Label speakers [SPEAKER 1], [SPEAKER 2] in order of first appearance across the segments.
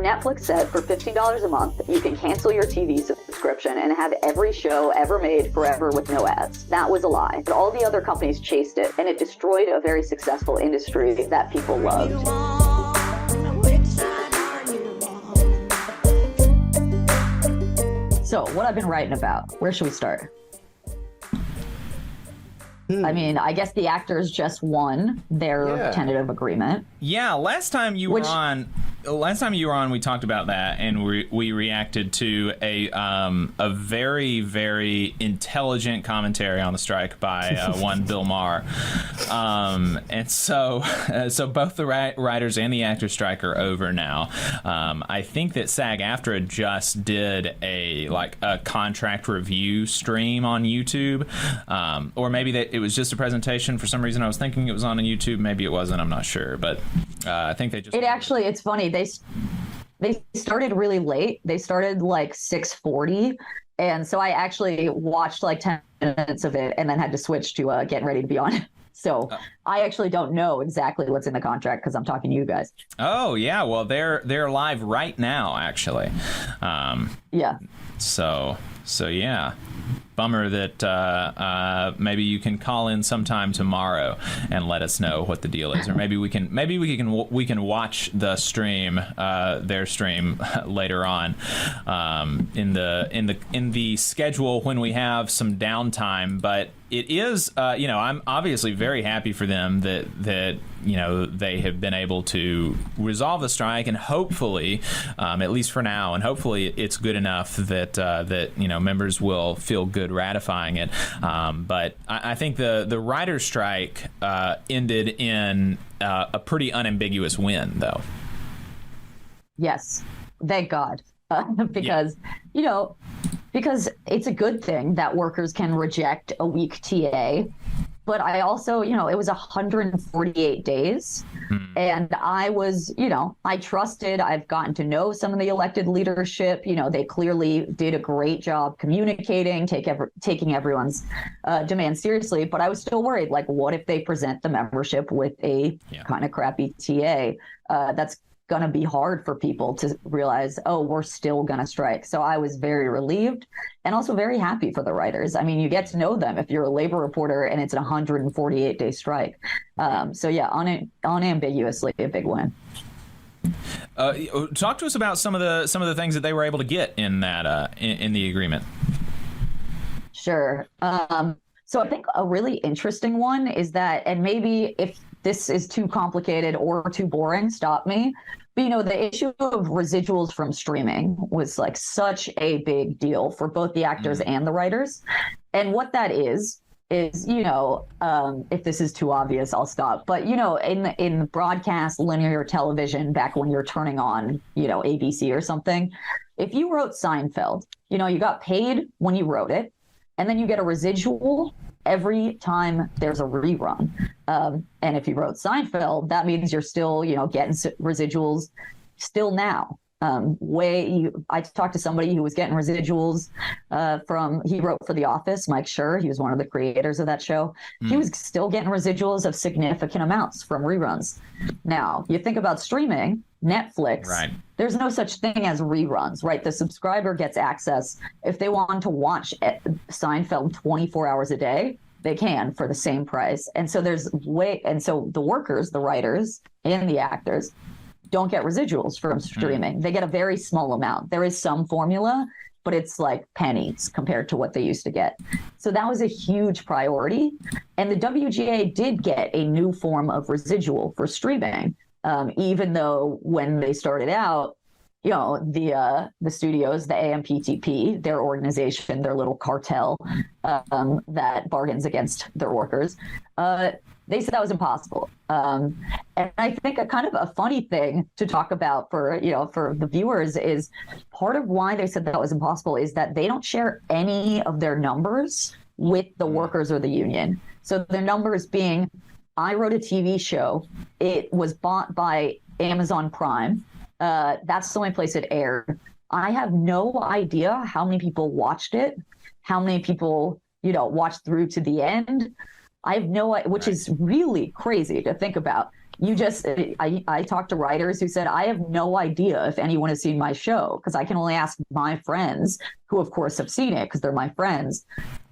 [SPEAKER 1] Netflix said for $15 a month, you can cancel your TV subscription and have every show ever made forever with no ads. That was a lie. But all the other companies chased it, and it destroyed a very successful industry that people loved. So, what I've been writing about, where should we start? I mean, I guess the actors just won their tentative agreement.
[SPEAKER 2] Yeah, last time you were on, we talked about that, and we reacted to a very, very intelligent commentary on the strike by one Bill Maher. And so both the writers and the actors strike are over now. I think that SAG-AFTRA just did a contract review stream on YouTube, or maybe that it was just a presentation. For some reason, I was thinking it was on YouTube. Maybe it wasn't. I'm not sure, but I think they just. It's funny. They started really late. They started like 6:40, and so I actually watched like 10 minutes of it, and then had to switch to getting ready to be on. So I actually don't know exactly what's in the contract because I'm talking to you guys. Oh yeah, well they're live right now actually. Yeah. So yeah. Bummer that maybe you can call in sometime tomorrow and let us know what the deal is, or maybe we can watch the stream, their stream later on, in the schedule when we have some downtime. But it is, I'm obviously very happy for them that they have been able to resolve the strike, and hopefully, at least for now, and hopefully it's good enough that members will feel good ratifying it. But I think the writer's strike ended in a pretty unambiguous win, though. Yes, thank God, because because it's a good thing that workers can reject a weak TA. But I also, it was 148 days. And I was, I trusted, I've gotten to know some of the elected leadership. They clearly did a great job communicating, taking everyone's demand seriously. But I was still worried, like, what if they present the membership with a kind of crappy TA? That's going to be hard for people to realize, oh, we're still going to strike. So I was very relieved and also very happy for the writers. I mean, you get to know them if you're a labor reporter and it's an 148-day strike. So yeah, unambiguously a big win. Talk to us about some of the things that they were able to get in that in the agreement. Sure. So I think a really interesting one is that, and maybe if this is too complicated or too boring, stop me. But, the issue of residuals from streaming was like such a big deal for both the actors and the writers. And what that is, if this is too obvious, I'll stop. But, in broadcast linear television, back when you're turning on, ABC or something, if you wrote Seinfeld, you got paid when you wrote it, and then you get a residual every time there's a rerun. And if you wrote Seinfeld, that means you're still, getting residuals still now. I talked to somebody who was getting residuals he wrote for The Office, Mike Schur. He was one of the creators of that show. He was still getting residuals of significant amounts from reruns. Now, you think about streaming, Netflix, right. There's no such thing as reruns, right? The subscriber gets access. If they want to watch Seinfeld 24 hours a day, they can for the same price. And so so the workers, the writers, and the actors don't get residuals from streaming. They get a very small amount. There is some formula, but it's like pennies compared to what they used to get. So that was a huge priority. And the WGA did get a new form of residual for streaming. Even though when they started out, the studios, the AMPTP, their organization, their little cartel that bargains against their workers, they said that was impossible. And I think a kind of a funny thing to talk about for the viewers is part of why they said that was impossible is that they don't share any of their numbers with the workers or the union. So their numbers being, I wrote a TV show. It was bought by Amazon Prime. That's the only place it aired. I have no idea how many people watched it, how many people, watched through to the end. I have no, which is really crazy to think about.
[SPEAKER 1] I talked to writers who said, I have no idea if anyone has seen my show, because I can only ask my friends, who of course have seen it because they're my friends,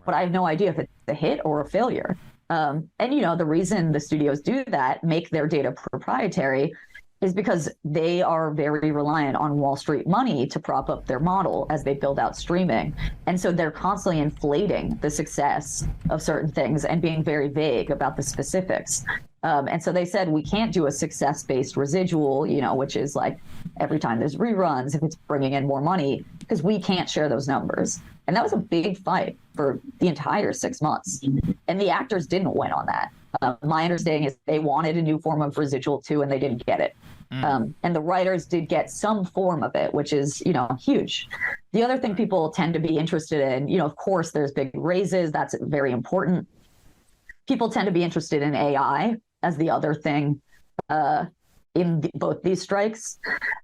[SPEAKER 1] but I have no idea if it's a hit or a failure. And the reason the studios do that, make their data proprietary, is because they are very reliant on Wall Street money to prop up their model as they build out streaming. And so they're constantly inflating the success of certain things and being very vague about the specifics. And so they said, we can't do a success-based residual, which is like every time there's reruns, if it's bringing in more money, because we can't share those numbers. And that was a big fight for the entire 6 months. And the actors didn't win on that. My understanding is they wanted a new form of residual too, and they didn't get it. And the writers did get some form of it, which is, huge. The other thing people tend to be interested in, of course, there's big raises. That's very important. People tend to be interested in AI as the other thing both these strikes.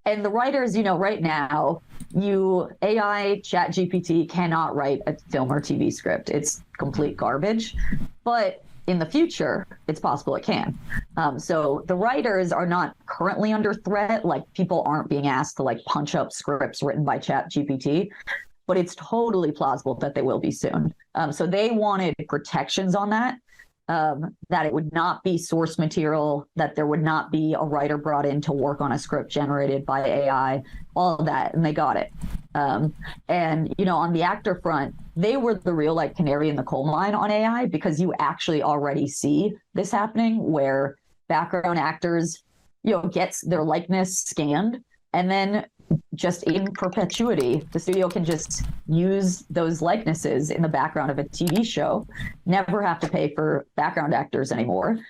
[SPEAKER 1] And the writers, right now, AI, ChatGPT cannot write a film or TV script. It's complete garbage. But in the future, it's possible it can. So the writers are not currently under threat. Like, people aren't being asked to punch up scripts written by ChatGPT, but it's totally plausible that they will be soon. So they wanted protections on that. That it would not be source material, that there would not be a writer brought in to work on a script generated by AI, all of that, and they got it. And, on the actor front, they were the real canary in the coal mine on AI, because you actually already see this happening where background actors, gets their likeness scanned, and then just in perpetuity, the studio can just use those likenesses in the background of a TV show, never have to pay for background actors anymore,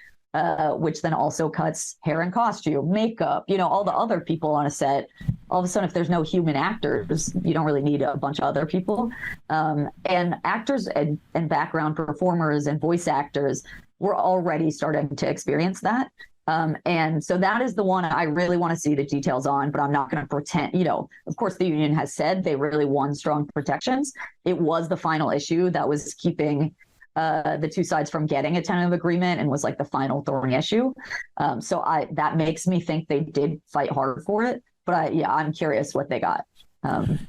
[SPEAKER 1] which then also cuts hair and costume, makeup, all the other people on a set. All of a sudden, if there's no human actors, you don't really need a bunch of other people. And actors and background performers and voice actors were already starting to experience that. And so that is the one I really want to see the details on, but I'm not going to pretend, of course, the union has said they really won strong protections. It was the final issue that was keeping the two sides from getting a tentative agreement and was the final thorny issue. So that makes me think they did fight hard for it. But I'm curious what they got.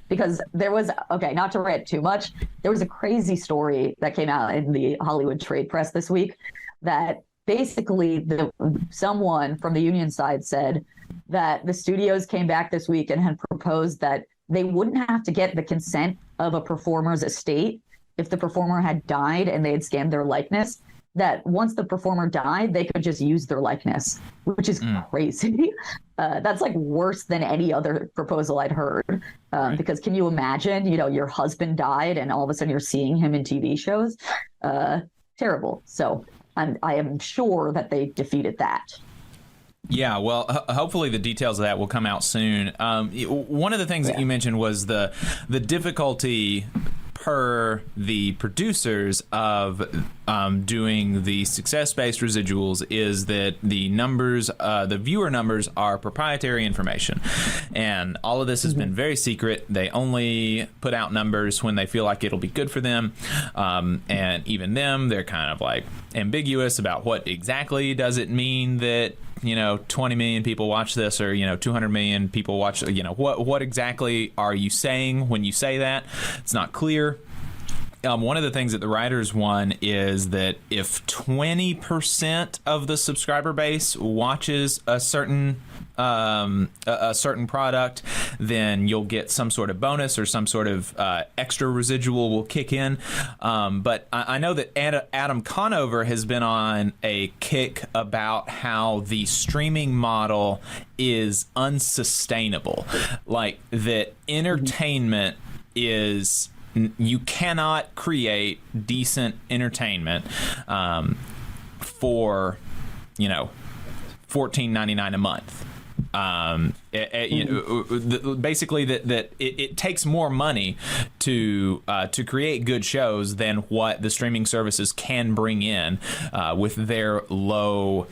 [SPEAKER 1] Because there was, not to rant too much, there was a crazy story that came out in the Hollywood trade press this week that basically someone from the union side said that the studios came back this week and had proposed that they wouldn't have to get the consent of a performer's estate if the performer had died and they had scanned their likeness, that once the performer died, they could just use their likeness, which is crazy. That's worse than any other proposal I'd heard. Because can you imagine, your husband died and all of a sudden you're seeing him in TV shows? Terrible. So I am sure that they defeated that.
[SPEAKER 2] Yeah, well, hopefully the details of that will come out soon. One of the things that you mentioned was the difficulty per the producers of doing the success-based residuals is that the numbers, the viewer numbers, are proprietary information, and all of this has been very secret. They only put out numbers when they feel like it'll be good for them, and even them, they're kind of ambiguous about what exactly does it mean that 20 million people watch this, or 200 million people watch, what exactly are you saying when you say that? It's not clear. One of the things that the writers won is that if 20% of the subscriber base watches a certain product, then you'll get some sort of bonus or some sort of extra residual will kick in. But I know that Adam Conover has been on a kick about how the streaming model is unsustainable. That entertainment is... You cannot create decent entertainment for, $14.99 a month. Basically, that it takes more money to create good shows than what the streaming services can bring in with their low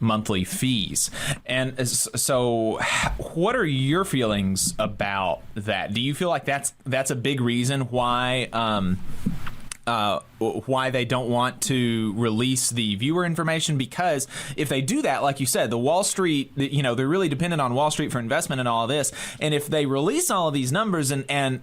[SPEAKER 2] monthly fees. And so what are your feelings about that? Do you feel like that's a big reason why why they don't want to release the viewer information, because if they do that, like you said, the Wall Street, they're really dependent on Wall Street for investment and all of this. And if they release all of these numbers and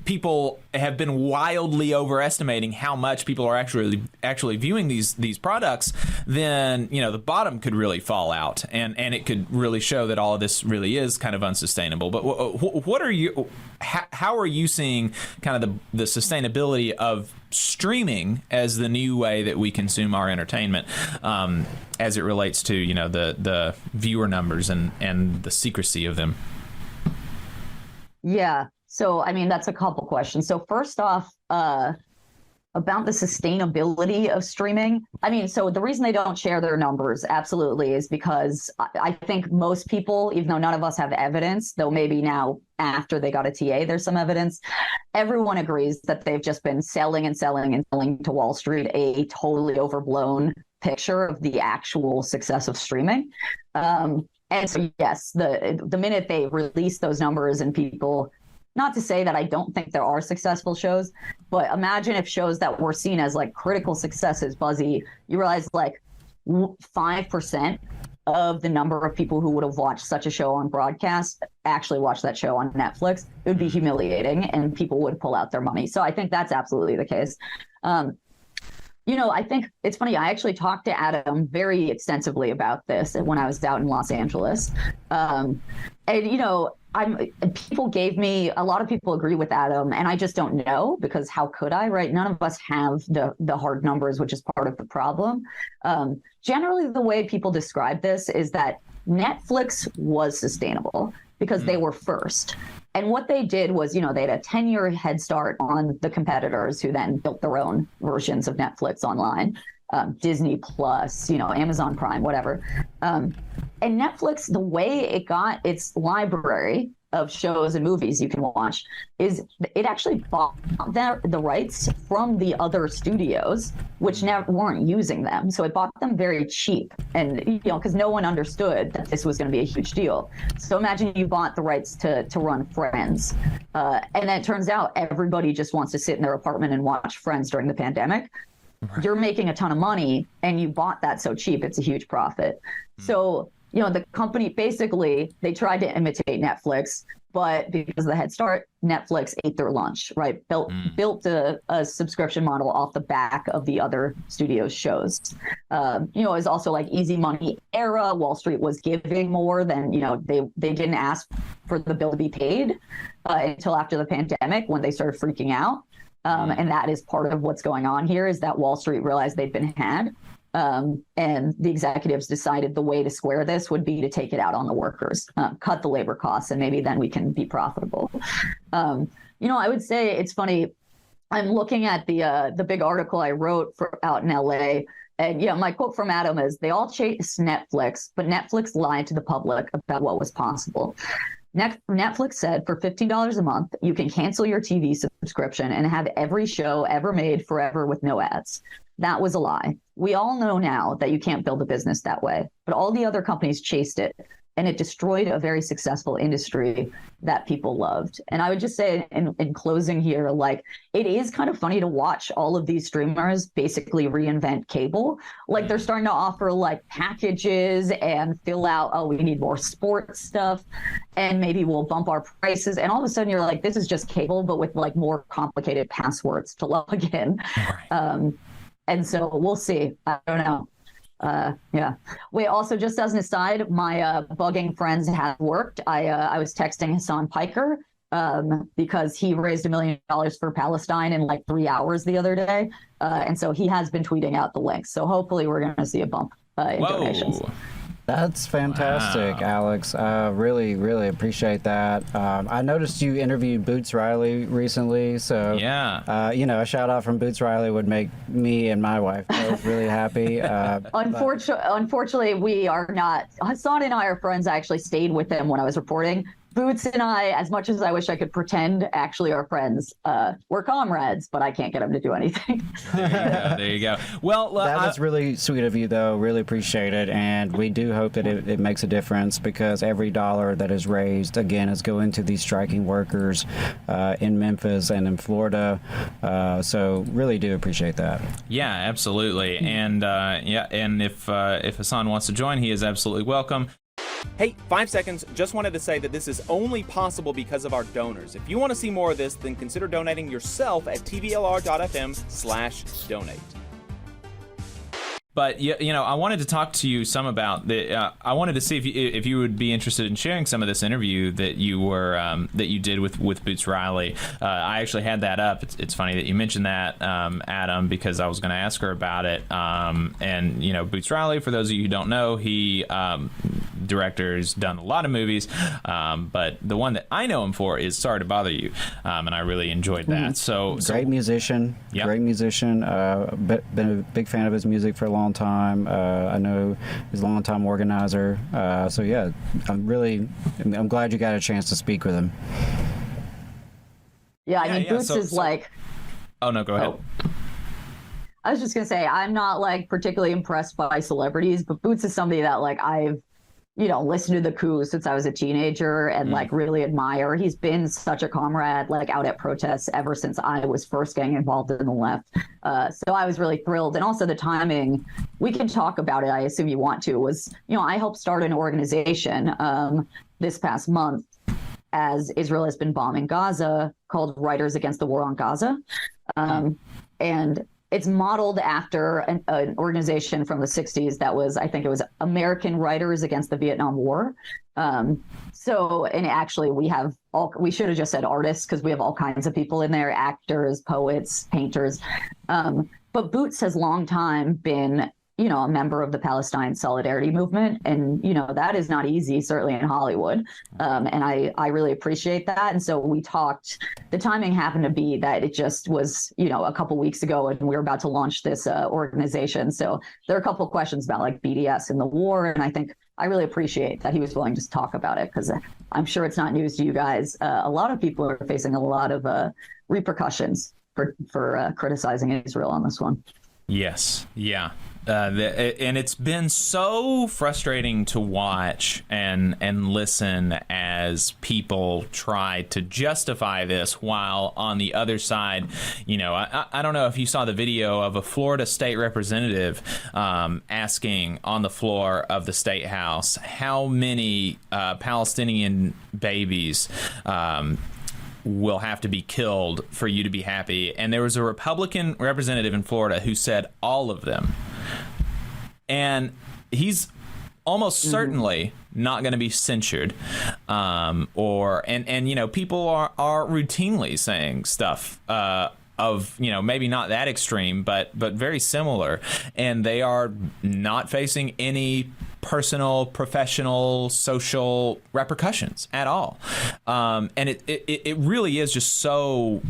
[SPEAKER 2] people have been wildly overestimating how much people are actually viewing these products, then the bottom could really fall out, and it could really show that all of this really is kind of unsustainable. But what are you? How are you seeing kind of the sustainability of streaming as the new way that we consume our entertainment, as it relates to the viewer numbers and the secrecy of them?
[SPEAKER 1] Yeah. So I mean, that's a couple questions. So first off, about the sustainability of streaming. I mean, so the reason they don't share their numbers absolutely is because I think most people, even though none of us have evidence, though maybe now after they got a TA, there's some evidence, everyone agrees that they've just been selling and selling and selling to Wall Street a totally overblown picture of the actual success of streaming. And so, yes, the minute they release those numbers and people, not to say that I don't think there are successful shows, but imagine if shows that were seen as like critical successes, Buzzy, you realize like 5% of the number of people who would have watched such a show on broadcast actually watched that show on Netflix. It would be humiliating and people would pull out their money. So I think that's absolutely the case. I think it's funny. I actually talked to Adam very extensively about this when I was out in Los Angeles. People gave me, a lot of people agree with Adam, and I just don't know, because how could I, right? None of us have the hard numbers, which is part of the problem. Generally, the way people describe this is that Netflix was sustainable because they were first. And what they did was, they had a 10-year head start on the competitors who then built their own versions of Netflix online. Disney Plus, Amazon Prime, whatever. And Netflix, the way it got its library of shows and movies you can watch is it actually bought the rights from the other studios, which never weren't using them. So it bought them very cheap, and because no one understood that this was going to be a huge deal. So imagine you bought the rights to run Friends, and then it turns out everybody just wants to sit in their apartment and watch Friends during the pandemic. Right. You're making a ton of money, and you bought that so cheap, it's a huge profit. So the company, basically, they tried to imitate Netflix, but because of the head start, Netflix ate their lunch, right? Built a subscription model off the back of the other studios' shows. It was also like easy money era. Wall Street was giving more than, they didn't ask for the bill to be paid until after the pandemic, when they started freaking out. And that is part of what's going on here, is that Wall Street realized they'd been had. And the executives decided the way to square this would be to take it out on the workers, cut the labor costs, and maybe then we can be profitable. I would say it's funny. I'm looking at the big article I wrote out in LA. And my quote from Adam is, they all chase Netflix, but Netflix lied to the public about what was possible. Netflix said for $15 a month, you can cancel your TV subscription and have every show ever made forever with no ads. That was a lie. We all know now that you can't build a business that way, but all the other companies chased it, and it destroyed a very successful industry that people loved. And I would just say in closing here, like, it is kind of funny to watch all of these streamers basically reinvent cable. Like, they're starting to offer like packages and fill out, oh, we need more sports stuff, and maybe we'll bump our prices. And all of a sudden you're like, this is just cable, but with like more complicated passwords to log in. Right. And so we'll see. I don't know. Yeah. Wait, also, just as an aside, my bugging friends have worked. I was texting Hassan Piker because he raised $1 million for Palestine in like 3 hours the other day. And so he has been tweeting out the links. So hopefully we're going to see a bump in donations.
[SPEAKER 3] That's fantastic, wow. Alex. Really, really appreciate that. I noticed you interviewed Boots Riley recently, so
[SPEAKER 2] yeah,
[SPEAKER 3] a shout out from Boots Riley would make me and my wife both really happy.
[SPEAKER 1] Unfortunately, we are not. Hassan and I are friends. I actually stayed with him when I was reporting. Boots and I, as much as I wish I could pretend, actually are friends. We're comrades, but I can't get him to do anything.
[SPEAKER 2] There you go. Well,
[SPEAKER 3] that was really sweet of you, though. Really appreciate it. And we do hope that it makes a difference, because every dollar that is raised, again, is going to these striking workers in Memphis and in Florida. So really do appreciate that.
[SPEAKER 2] Yeah, absolutely. And and if Hassan wants to join, he is absolutely welcome.
[SPEAKER 4] Hey, 5 seconds. Just wanted to say that this is only possible because of our donors. If you want to see more of this, then consider donating yourself at tvlr.fm/donate.
[SPEAKER 2] But I wanted to talk to you some about the. I wanted to see if you would be interested in sharing some of this interview that you did with Boots Riley. I actually had that up. It's funny that you mentioned that, Adam, because I was going to ask her about it. And Boots Riley, for those of you who don't know, he director has done a lot of movies, but the one that I know him for is Sorry to Bother You, and I really enjoyed that. So
[SPEAKER 3] great musician,
[SPEAKER 2] yep.
[SPEAKER 3] Great musician. Been a big fan of his music for a long time. I know he's a long-time organizer. So yeah, I'm glad you got a chance to speak with him.
[SPEAKER 1] Yeah, I mean, Boots is like.
[SPEAKER 2] Oh no, go ahead.
[SPEAKER 1] I was just gonna say, I'm not like particularly impressed by celebrities, but Boots is somebody that like I've listened to the Coup since I was a teenager and like really admire. He's been such a comrade, like out at protests ever since I was first getting involved in the left. So I was really thrilled. And also the timing, we can talk about it. I assume you want to, was, I helped start an organization this past month as Israel has been bombing Gaza, called Writers Against the War on Gaza. And it's modeled after an organization from the 60s that was, I think it was American Writers Against the Vietnam War. And actually we should have just said artists, because we have all kinds of people in there, actors, poets, painters. But Boots has long time been, a member of the Palestine Solidarity Movement. And, that is not easy, certainly in Hollywood. And I really appreciate that. And so we talked, the timing happened to be that it just was, a couple weeks ago, and we were about to launch this organization. So there are a couple of questions about like BDS and the war. And I think I really appreciate that he was willing to talk about it, because I'm sure it's not news to you guys. A lot of people are facing a lot of repercussions for criticizing Israel on this one.
[SPEAKER 2] Yes. Yeah. And it's been so frustrating to watch and listen as people try to justify this, while on the other side, I don't know if you saw the video of a Florida state representative asking on the floor of the state house how many Palestinian babies will have to be killed for you to be happy. And there was a Republican representative in Florida who said all of them. And he's almost certainly not going to be censured, people are routinely saying stuff of maybe not that extreme, but very similar, and they are not facing any personal, professional, social repercussions at all. And it really is just so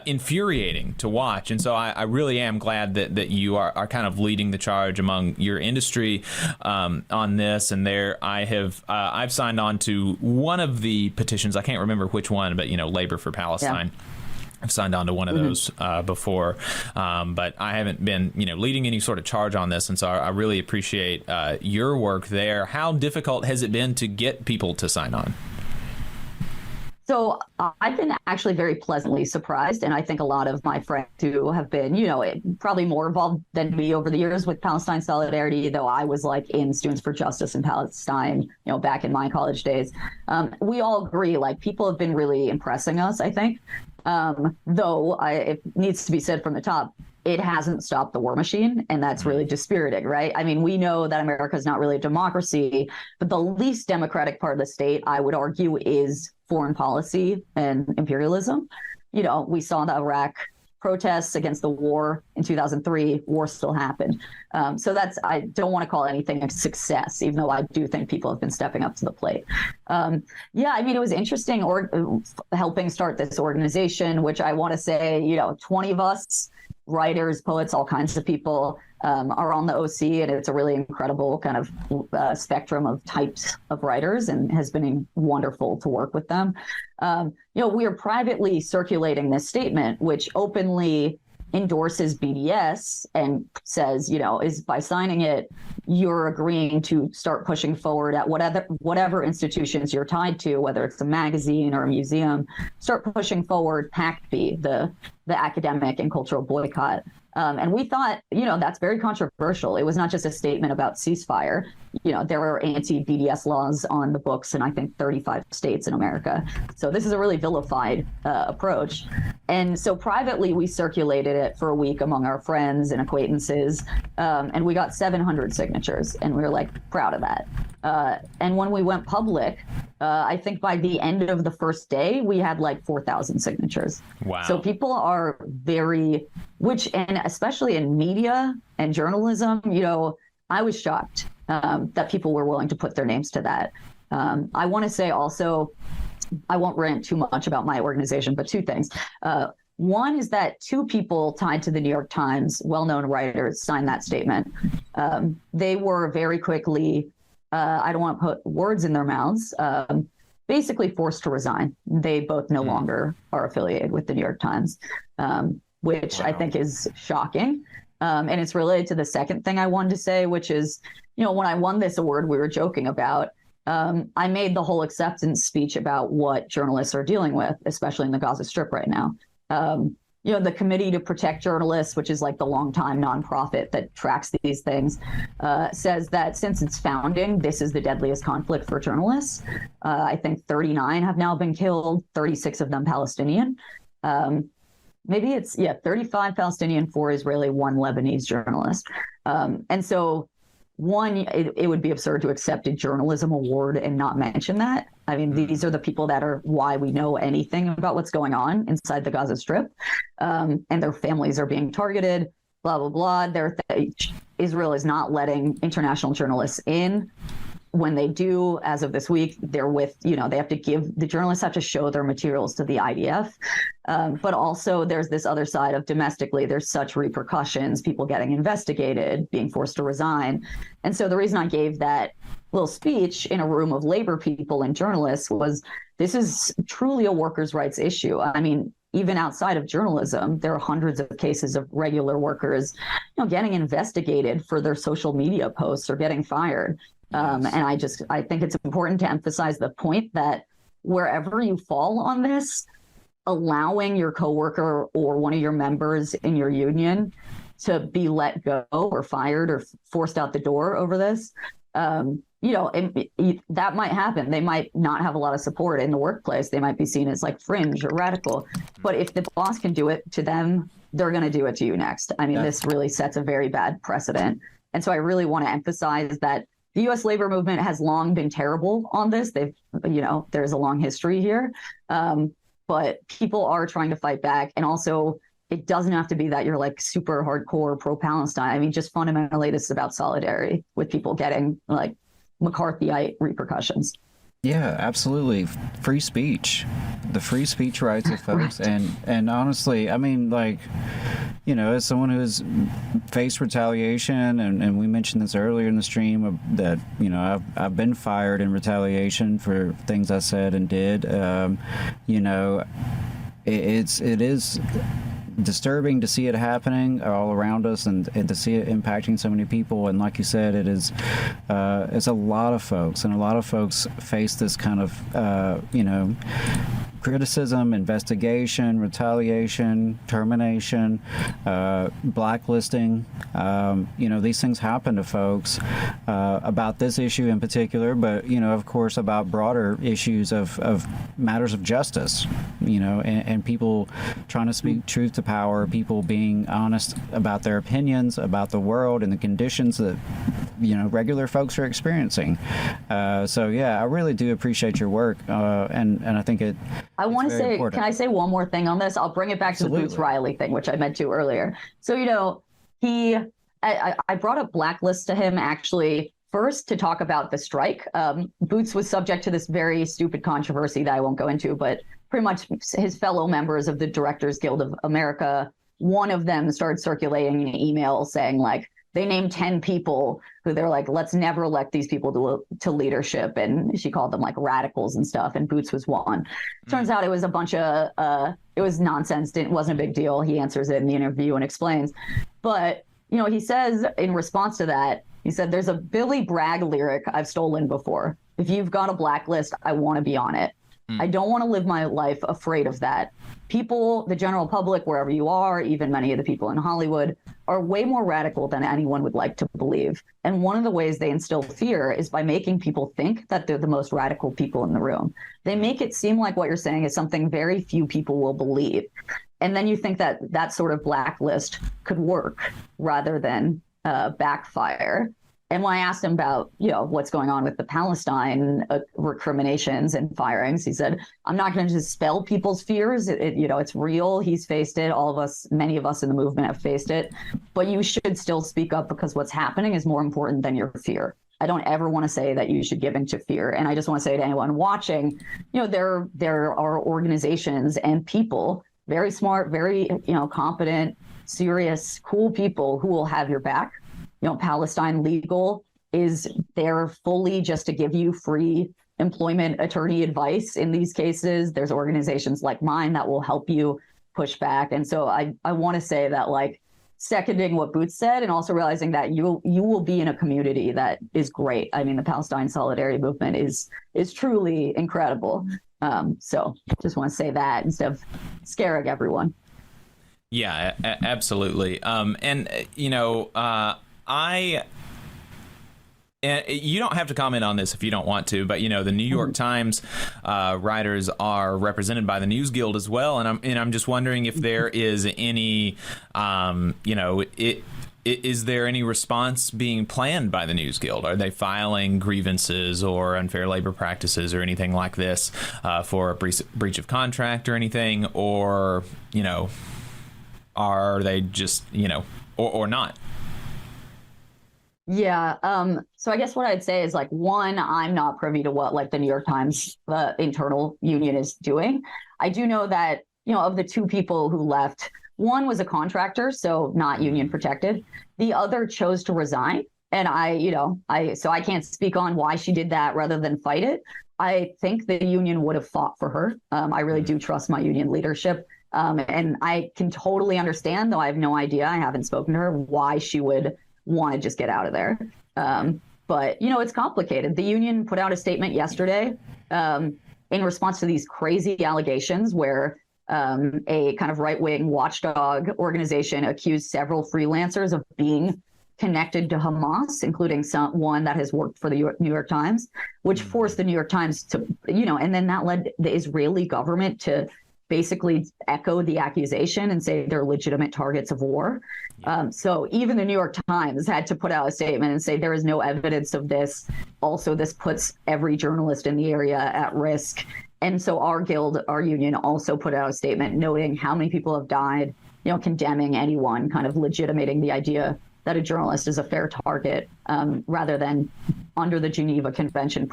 [SPEAKER 2] infuriating to watch. And so I really am glad that you are kind of leading the charge among your industry on this. And I've signed on to one of the petitions. I can't remember which one, but Labor for Palestine. Yeah. I've signed on to one of those before, but I haven't been, leading any sort of charge on this, and so I really appreciate your work there. How difficult has it been to get people to sign on?
[SPEAKER 1] So I've been actually very pleasantly surprised, and I think a lot of my friends who have been, probably more involved than me over the years with Palestine Solidarity, though I was like in Students for Justice in Palestine, back in my college days. We all agree, like, people have been really impressing us, I think. Though it needs to be said from the top, it hasn't stopped the war machine, and that's really dispiriting, right? I mean, we know that America is not really a democracy, but the least democratic part of the state, I would argue, is foreign policy and imperialism. We saw the Iraq protests against the war in 2003, war still happened. So I don't want to call anything a success, even though I do think people have been stepping up to the plate. It was interesting helping start this organization, which I want to say, 20 of us, writers, poets, all kinds of people, are on the OC, and it's a really incredible kind of spectrum of types of writers, and has been wonderful to work with them. We are privately circulating this statement, which openly endorses BDS and says, is by signing it, you're agreeing to start pushing forward at whatever institutions you're tied to, whether it's a magazine or a museum, start pushing forward PACB, the academic and cultural boycott. And we thought, that's very controversial. It was not just a statement about ceasefire. There are anti-BDS laws on the books in, I think, 35 states in America. So this is a really vilified approach. And so privately, we circulated it for a week among our friends and acquaintances. And we got 700 signatures. And we were proud of that. And when we went public, I think by the end of the first day, we had 4,000 signatures.
[SPEAKER 2] Wow.
[SPEAKER 1] So people are very, and especially in media and journalism, I was shocked that people were willing to put their names to that. I want to say also, I won't rant too much about my organization, but two things. One is that two people tied to the New York Times, well-known writers, signed that statement. They were very quickly, I don't want to put words in their mouths, basically forced to resign. They both no longer are affiliated with the New York Times, which I think is shocking. And it's related to the second thing I wanted to say, which is, when I won this award, we were joking about, I made the whole acceptance speech about what journalists are dealing with, especially in the Gaza Strip right now. The Committee to Protect Journalists, which is the longtime nonprofit that tracks these things, says that since its founding, this is the deadliest conflict for journalists. I think 39 have now been killed, 36 of them Palestinian. Maybe it's 35 Palestinian, 4 Israeli, 1 Lebanese journalist. And so it would be absurd to accept a journalism award and not mention that. I mean, these are the people that are why we know anything about what's going on inside the Gaza Strip, and their families are being targeted, blah, blah, blah. Israel is not letting international journalists in. When they do, as of this week, they're they have to the journalists have to show their materials to the IDF. But also there's this other side of domestically, there's such repercussions, people getting investigated, being forced to resign. And so the reason I gave that little speech in a room of labor people and journalists was, this is truly a workers' rights issue. I mean, even outside of journalism, there are hundreds of cases of regular workers, getting investigated for their social media posts or getting fired. And I think it's important to emphasize the point that wherever you fall on this, allowing your coworker or one of your members in your union to be let go or fired or forced out the door over this, that might happen. They might not have a lot of support in the workplace. They might be seen as fringe or radical. But if the boss can do it to them, they're going to do it to you next. I mean, this really sets a very bad precedent. And so I really want to emphasize that the U.S. labor movement has long been terrible on this. There's a long history here. But people are trying to fight back. And also, it doesn't have to be that you're super hardcore pro-Palestine. I mean, just fundamentally, this is about solidarity with people getting McCarthyite repercussions.
[SPEAKER 3] Yeah, absolutely. Free speech, the free speech rights of folks. Right. And honestly, I mean, as someone who has faced retaliation, and we mentioned this earlier in the stream, that, I've been fired in retaliation for things I said and did. It is disturbing to see it happening all around us and to see it impacting so many people. And like you said, it's a lot of folks, and a lot of folks face this kind of, criticism, investigation, retaliation, termination, blacklisting. These things happen to folks about this issue in particular, but, of course, about broader issues of matters of justice, and people trying to speak truth to power, people being honest about their opinions, about the world and the conditions that, regular folks are experiencing. I really do appreciate your work, and I think
[SPEAKER 1] I want to say, important. Can I say one more thing on this? I'll bring it back
[SPEAKER 3] Absolutely.
[SPEAKER 1] To the Boots Riley thing, which I meant to earlier. So, I brought up Blacklist to him actually first to talk about the strike. Boots was subject to this very stupid controversy that I won't go into, but pretty much his fellow members of the Directors Guild of America, one of them started circulating an email saying they named 10 people who they're like, let's never elect these people to leadership. And she called them like radicals and stuff. And Boots was one. Turns out it was a bunch of, it was nonsense. It wasn't a big deal. He answers it in the interview and explains. But, you know, he says in response to that, he said, there's a Billy Bragg lyric I've stolen before. If you've got a blacklist, I want to be on it. I don't want to live my life afraid of that. People, the general public, wherever you are, even many of the people in Hollywood, are way more radical than anyone would like to believe. And one of the ways they instill fear is by making people think that they're the most radical people in the room. They make it seem like what you're saying is something very few people will believe. And then you think that that sort of blacklist could work rather than backfire. And when I asked him about, you know, what's going on with the Palestine recriminations and firings, he said, I'm not going to dispel people's fears. You know, it's real. He's faced it. All of us, many of us in the movement have faced it. But you should still speak up because what's happening is more important than your fear. I don't ever want to say that you should give into fear. And I just want to say to anyone watching, you know, there are organizations and people, very smart, very, you know, competent, serious, cool people who will have your back. You know, Palestine Legal is there fully just to give you free employment attorney advice in these cases. There's organizations like mine that will help you push back. And so I want to say that, like, seconding what Boots said and also realizing that you will be in a community that is great. I mean, the Palestine Solidarity Movement is truly incredible. So just want to say that instead of scaring everyone.
[SPEAKER 2] Yeah, absolutely. And, you know, and you don't have to comment on this if you don't want to, but, you know, the New York Times writers are represented by the News Guild as well. And I'm just wondering if there is any, you know, is there any response being planned by the News Guild? Are they filing grievances or unfair labor practices or anything like this for a breach of contract or anything? Or, you know, are they just, you know, or not?
[SPEAKER 1] Yeah. So I guess what I'd say is, like, one, I'm not privy to what, like, the New York Times internal union is doing. I do know that, you know, of the two people who left, one was a contractor, so not union protected. The other chose to resign. And so I can't speak on why she did that rather than fight it. I think the union would have fought for her. I really do trust my union leadership. And I can totally understand, though I have no idea, I haven't spoken to her, why she would want to just get out of there. But, you know, it's complicated. The union put out a statement yesterday in response to these crazy allegations where a kind of right-wing watchdog organization accused several freelancers of being connected to Hamas, including one that has worked for the New York Times, which forced the New York Times to, you know, and then that led the Israeli government to basically echo the accusation and say they're legitimate targets of war. So even the New York Times had to put out a statement and say there is no evidence of this. Also, this puts every journalist in the area at risk. And so our guild, our union, also put out a statement noting how many people have died, you know, condemning anyone, kind of legitimating the idea that a journalist is a fair target rather than under the Geneva Convention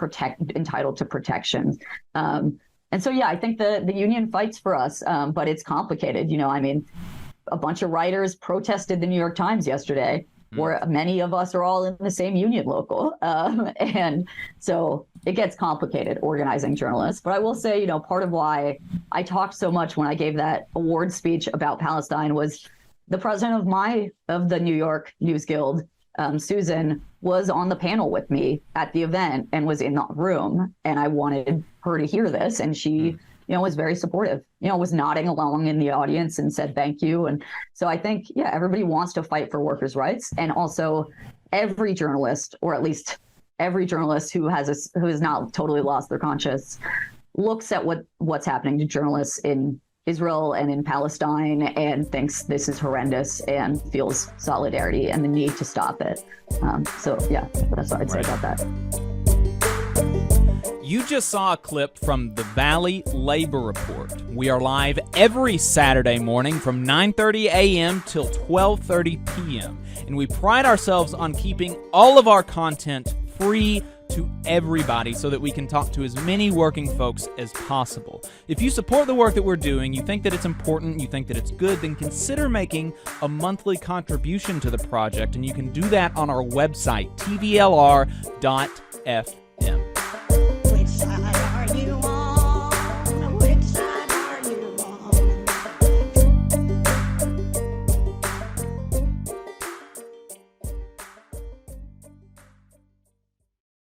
[SPEAKER 1] entitled to protection. And so, yeah, I think the union fights for us, but it's complicated. You know, I mean, a bunch of writers protested the New York Times yesterday, where many of us are all in the same union local. And so it gets complicated organizing journalists. But I will say, you know, part of why I talked so much when I gave that award speech about Palestine was the president of the New York News Guild, Susan, was on the panel with me at the event and was in the room. And I wanted her to hear this. And she, you know, was very supportive, you know, was nodding along in the audience and said, thank you. And so I think, yeah, everybody wants to fight for workers' rights. And also every journalist, or at least every journalist who has not totally lost their conscience, looks at what's happening to journalists in Israel and in Palestine and thinks this is horrendous and feels solidarity and the need to stop it. So, yeah, that's what I'd say about that.
[SPEAKER 4] You just saw a clip from the Valley Labor Report. We are live every Saturday morning from 9:30 a.m. till 12:30 p.m. And we pride ourselves on keeping all of our content free
[SPEAKER 5] to everybody so that we can talk to as many working folks as possible. If you support the work that we're doing, you think that it's important, you think that it's good, then consider making a monthly contribution to the project, and you can do that on our website, tvlr.fm.